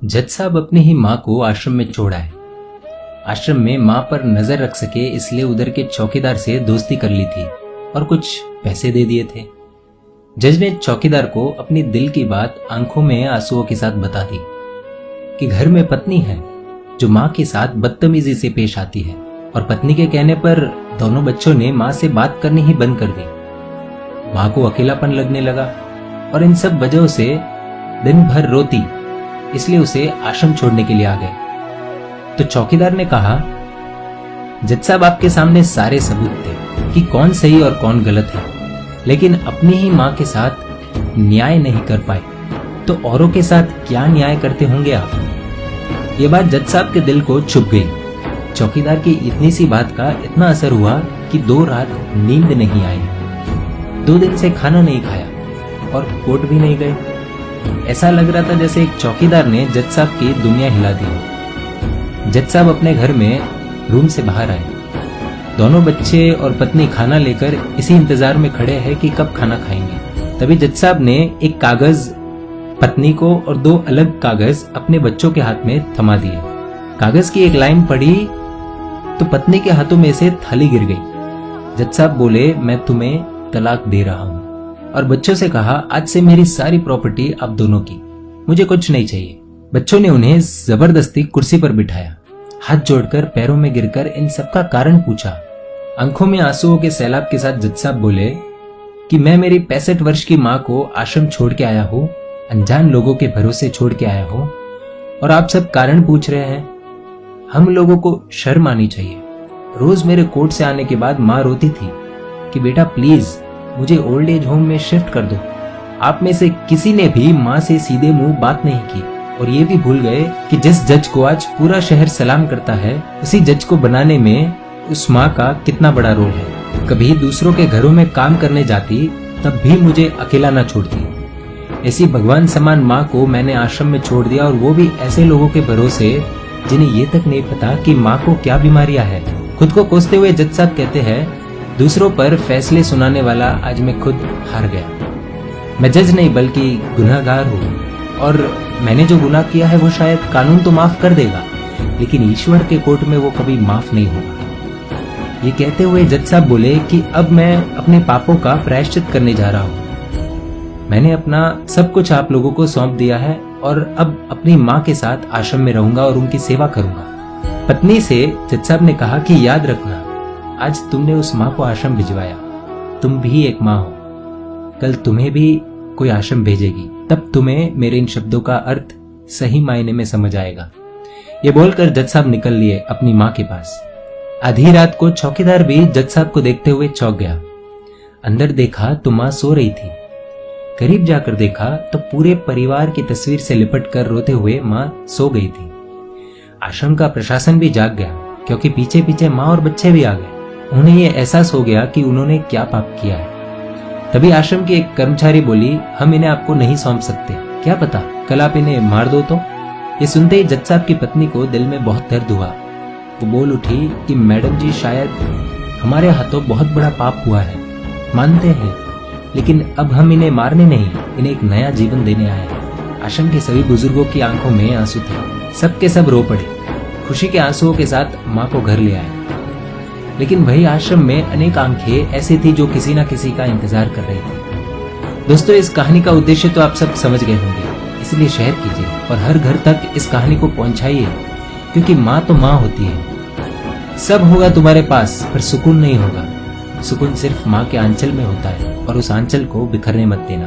जज साहब अपनी ही माँ को आश्रम में छोड़ आए। आश्रम में माँ पर नजर रख सके इसलिए उधर के चौकीदार से दोस्ती कर ली थी और कुछ पैसे दे दिए थे। जज ने चौकीदार को अपनी दिल की बात आंखों में आंसुओं के साथ बता दी कि घर में पत्नी है जो माँ के साथ बदतमीजी से पेश आती है और पत्नी के कहने पर दोनों बच्चों ने माँ से बात करनी ही बंद कर दी। माँ को अकेलापन लगने लगा और इन सब वजहों से दिन भर रोती, इसलिए उसे आश्रम छोड़ने के लिए आ गए। तो चौकीदार ने कहा, जज साहब आपके सामने सारे सबूत थे कि कौन सही और कौन गलत है, लेकिन अपनी ही माँ के साथ न्याय नहीं कर पाए तो औरों के साथ क्या न्याय करते होंगे आप। ये बात जज साहब के दिल को छुप गई। चौकीदार की इतनी सी बात का इतना असर हुआ कि 2 रात नींद नहीं आई, 2 दिन से खाना नहीं खाया और कोर्ट भी नहीं गए। ऐसा लग रहा था जैसे एक चौकीदार ने जज साहब की दुनिया हिला दी। जज साहब अपने घर में रूम से बाहर आए। दोनों बच्चे और पत्नी खाना लेकर इसी इंतजार में खड़े हैं कि कब खाना खाएंगे। तभी जज साहब ने एक कागज पत्नी को और 2 अलग कागज अपने बच्चों के हाथ में थमा दिए। कागज की एक लाइन पढ़ी तो पत्नी के हाथों में से थाली गिर गई। जज साहब बोले, मैं तुम्हें तलाक दे रहा हूं, और बच्चों से कहा, आज से मेरी सारी प्रॉपर्टी आप दोनों की, मुझे कुछ नहीं चाहिए। बच्चों ने उन्हें जबरदस्ती कुर्सी पर बिठाया, हाथ जोड़कर पैरों में गिरकर इन सबका कारण पूछा। आंखों में आंसुओं के सैलाब के साथ जज साहब बोले कि मैं मेरी 65 वर्ष की माँ को आश्रम छोड़ के आया हूँ, अनजान लोगों के भरोसे छोड़ के आया हूँ, और आप सब कारण पूछ रहे हैं। हम लोगों को शर्म आनी चाहिए। रोज मेरे कोर्ट से आने के बाद माँ रोती थी कि बेटा प्लीज मुझे ओल्ड एज होम में शिफ्ट कर दो। आप में से किसी ने भी माँ से सीधे मुंह बात नहीं की और ये भी भूल गए कि जिस जज को आज पूरा शहर सलाम करता है, उसी जज को बनाने में उस माँ का कितना बड़ा रोल है। कभी दूसरों के घरों में काम करने जाती तब भी मुझे अकेला ना छोड़ती। ऐसी भगवान समान माँ को मैंने आश्रम में छोड़ दिया, और वो भी ऐसे लोगों के भरोसे जिन्हें ये तक नहीं पता कि माँ को क्या बीमारियां है। खुद को कोसते हुए जज साहब कहते हैं, दूसरों पर फैसले सुनाने वाला आज मैं खुद हार गया। मैं जज नहीं बल्कि गुनहगार हूँ, और मैंने जो गुनाह किया है वो शायद कानून तो माफ कर देगा, लेकिन ईश्वर के कोर्ट में वो कभी माफ नहीं होगा। ये कहते हुए जज साहब बोले कि अब मैं अपने पापों का प्रायश्चित करने जा रहा हूँ। मैंने अपना सब कुछ आप लोगों को सौंप दिया है और अब अपनी माँ के साथ आश्रम में रहूंगा और उनकी सेवा करूंगा। पत्नी से जज साहब ने कहा कि याद रखना, आज तुमने उस माँ को आश्रम भिजवाया, तुम भी एक माँ हो, कल तुम्हें भी कोई आश्रम भेजेगी, तब तुम्हें मेरे इन शब्दों का अर्थ सही मायने में समझ आएगा। ये बोलकर जज साहब निकल लिए अपनी माँ के पास। आधी रात को चौकीदार भी जज साहब को देखते हुए चौंक गया। अंदर देखा तो माँ सो रही थी। करीब जाकर देखा तो पूरे परिवार की तस्वीर से लिपट कर रोते हुए माँ सो गई थी। आश्रम का प्रशासन भी जाग गया, क्योंकि पीछे पीछे माँ और बच्चे भी आ गए। उन्हें यह एहसास हो गया कि उन्होंने क्या पाप किया है। तभी आश्रम की एक कर्मचारी बोली, हम इन्हें आपको नहीं सौंप सकते, क्या पता कल आप इन्हें मार दो तो। ये सुनते ही जज साहब की पत्नी को दिल में बहुत दर्द हुआ। वो बोल उठी कि मैडम जी, शायद हमारे हाथों बहुत बड़ा पाप हुआ है, मानते हैं, लेकिन अब हम इन्हें मारने नहीं, इन्हें एक नया जीवन देने आए हैं। आश्रम के सभी बुजुर्गों की आंखों में आंसू थे, सबके सब रो पड़े। खुशी के आंसुओं के साथ माँ को घर ले आए। लेकिन वही आश्रम में अनेक आंखें ऐसी थी जो किसी न किसी का इंतजार कर रही थी। दोस्तों, इस कहानी का उद्देश्य तो आप सब समझ गए होंगे, इसलिए शेयर कीजिए और हर घर तक इस कहानी को पहुंचाइए, क्योंकि माँ तो माँ होती है। सब होगा तुम्हारे पास पर सुकून नहीं होगा। सुकून सिर्फ माँ के आंचल में होता है, और उस आंचल को बिखरने मत देना।